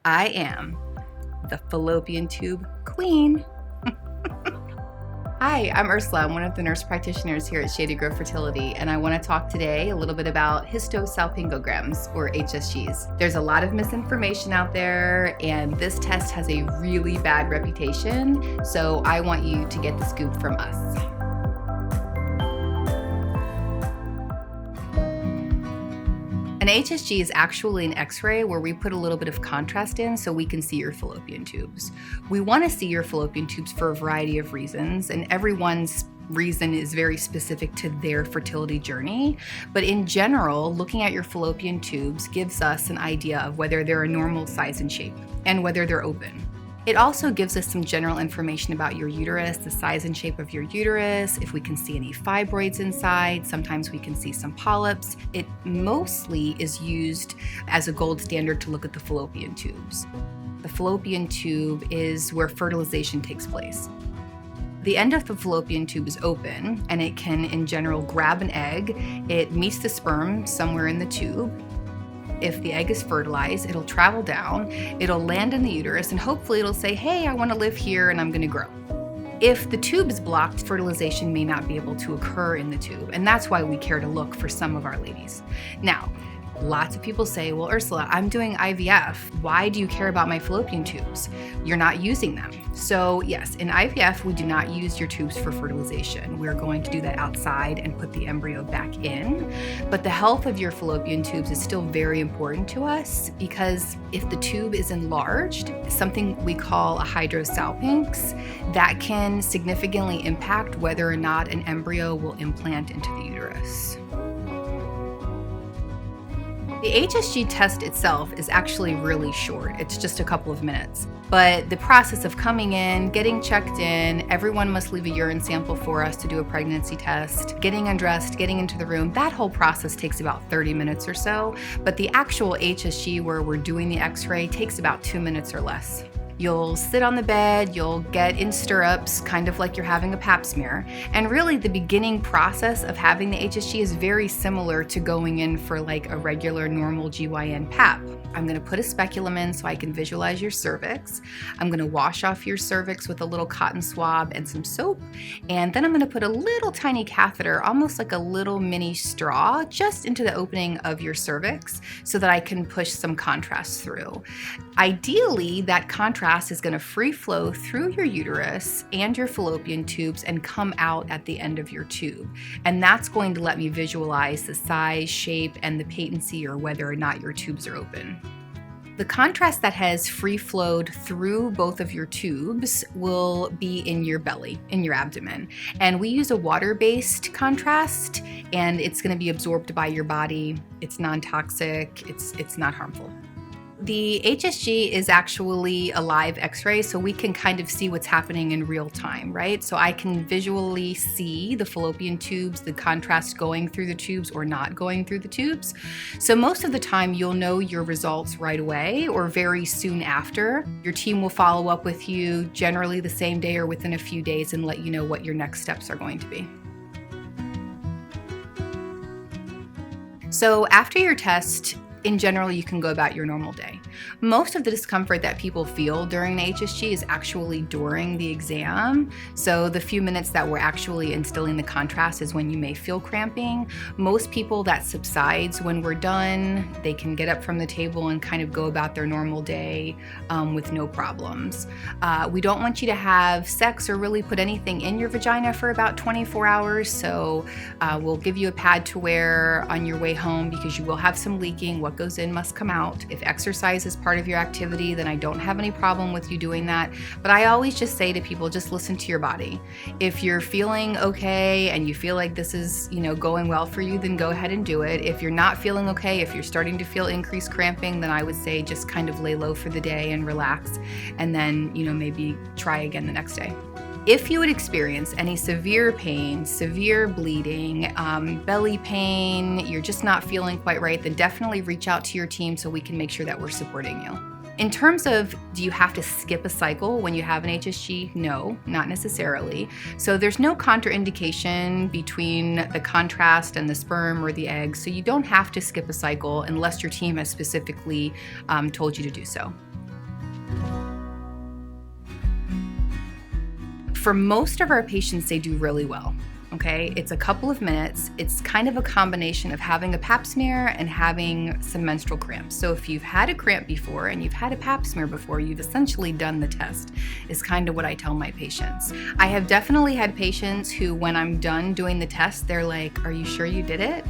I am the fallopian tube queen. Hi, I'm Ursula. I'm one of the nurse practitioners here at Shady Grove Fertility, and I want to talk today a little bit about histosalpingograms, or HSGs. There's a lot of misinformation out there, and this test has a really bad reputation, so I want you to get the scoop from us. An HSG is actually an X-ray where we put a little bit of contrast in so we can see your fallopian tubes. We want to see your fallopian tubes for a variety of reasons, and everyone's reason is very specific to their fertility journey. But in general, looking at your fallopian tubes gives us an idea of whether they're a normal size and shape and whether they're open. It also gives us some general information about your uterus, the size and shape of your uterus, if we can see any fibroids inside. Sometimes we can see some polyps. It mostly is used as a gold standard to look at the fallopian tubes. The fallopian tube is where fertilization takes place. The end of the fallopian tube is open, and it can, in general, grab an egg. It meets the sperm somewhere in the tube. If the egg is fertilized, it'll travel down, it'll land in the uterus, and hopefully it'll say, hey, I want to live here and I'm going to grow. If the tube is blocked, fertilization may not be able to occur in the tube, and that's why we care to look for some of our ladies. Now, lots of people say, well, Ursula, I'm doing IVF. Why do you care about my fallopian tubes? You're not using them. So yes, in IVF, we do not use your tubes for fertilization. We're going to do that outside and put the embryo back in. But the health of your fallopian tubes is still very important to us, because if the tube is enlarged, something we call a hydrosalpinx, that can significantly impact whether or not an embryo will implant into the uterus. The HSG test itself is actually really short. It's just a couple of minutes. But the process of coming in, getting checked in, everyone must leave a urine sample for us to do a pregnancy test, getting undressed, getting into the room, that whole process takes about 30 minutes or so. But the actual HSG, where we're doing the X-ray, takes about 2 minutes or less. You'll sit on the bed, you'll get in stirrups, kind of like you're having a pap smear. And really the beginning process of having the HSG is very similar to going in for like a regular normal GYN pap. I'm gonna put a speculum in so I can visualize your cervix. I'm gonna wash off your cervix with a little cotton swab and some soap. And then I'm gonna put a little tiny catheter, almost like a little mini straw, just into the opening of your cervix so that I can push some contrast through. Ideally, that contrast is going to free flow through your uterus and your fallopian tubes and come out at the end of your tube. And that's going to let me visualize the size, shape, and the patency, or whether or not your tubes are open. The contrast that has free flowed through both of your tubes will be in your belly, in your abdomen. And we use a water-based contrast, and it's going to be absorbed by your body. It's non-toxic, it's not harmful. The HSG is actually a live X-ray, so we can kind of see what's happening in real time, right? So I can visually see the fallopian tubes, the contrast going through the tubes or not going through the tubes. So most of the time you'll know your results right away or very soon after. Your team will follow up with you generally the same day or within a few days and let you know what your next steps are going to be. So after your test, in general, you can go about your normal day. Most of the discomfort that people feel during the HSG is actually during the exam. So the few minutes that we're actually instilling the contrast is when you may feel cramping. Most people, that subsides when we're done. They can get up from the table and kind of go about their normal day with no problems. We don't want you to have sex or really put anything in your vagina for about 24 hours. So we'll give you a pad to wear on your way home because you will have some leaking. What goes in must come out. If exercise is part of your activity, then I don't have any problem with you doing that. But I always just say to people, just listen to your body. If you're feeling okay and you feel like this is, going well for you, then go ahead and do it. If you're not feeling okay, if you're starting to feel increased cramping, then I would say just kind of lay low for the day and relax, and then, maybe try again the next day. If you would experience any severe pain, severe bleeding, belly pain, you're just not feeling quite right, then definitely reach out to your team so we can make sure that we're supporting you. In terms of, do you have to skip a cycle when you have an HSG? No, not necessarily. So there's no contraindication between the contrast and the sperm or the egg, so you don't have to skip a cycle unless your team has specifically told you to do so. For most of our patients, they do really well. Okay, it's a couple of minutes. It's kind of a combination of having a pap smear and having some menstrual cramps. So if you've had a cramp before and you've had a pap smear before, you've essentially done the test, is kind of what I tell my patients. I have definitely had patients who, when I'm done doing the test, they're like, "Are you sure you did it?"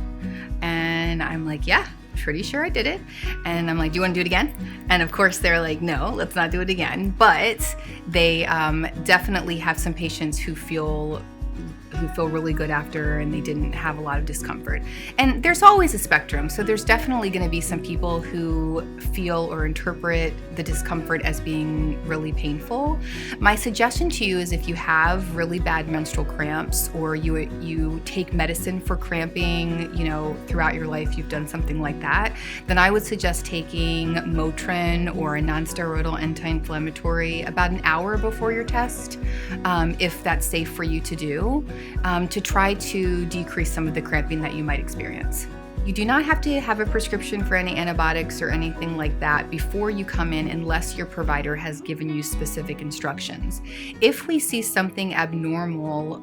And I'm like, "Yeah, pretty sure I did it." And I'm like, "Do you want to do it again?" And of course they're like, "No, let's not do it again." But they definitely have some patients who feel really good after, and they didn't have a lot of discomfort. And there's always a spectrum. So there's definitely going to be some people who feel or interpret the discomfort as being really painful. My suggestion to you is, if you have really bad menstrual cramps, or you take medicine for cramping, throughout your life you've done something like that, then I would suggest taking Motrin or a non-steroidal anti-inflammatory about an hour before your test, if that's safe for you to do, to try to decrease some of the cramping that you might experience. You do not have to have a prescription for any antibiotics or anything like that before you come in, unless your provider has given you specific instructions. If we see something abnormal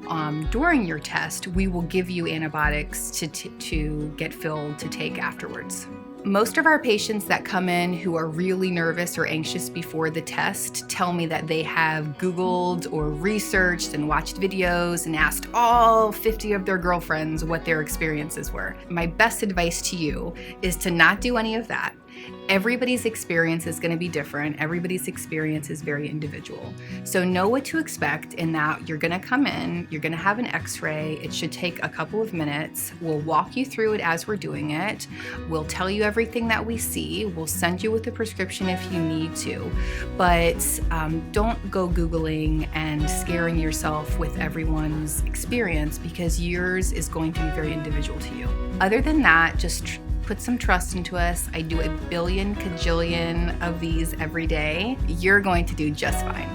during your test, we will give you antibiotics to get filled to take afterwards. Most of our patients that come in who are really nervous or anxious before the test tell me that they have Googled or researched and watched videos and asked all 50 of their girlfriends what their experiences were. My best advice to you is to not do any of that. Everybody's experience is going to be different. Everybody's experience is very individual. So know what to expect in that you're going to come in, you're going to have an x-ray. It should take a couple of minutes. We'll walk you through it as we're doing it. We'll tell you everything that we see. We'll send you with a prescription if you need to. But don't go Googling and scaring yourself with everyone's experience, because yours is going to be very individual to you. Other than that, just put some trust into us. I do a billion, cajillion of these every day. You're going to do just fine.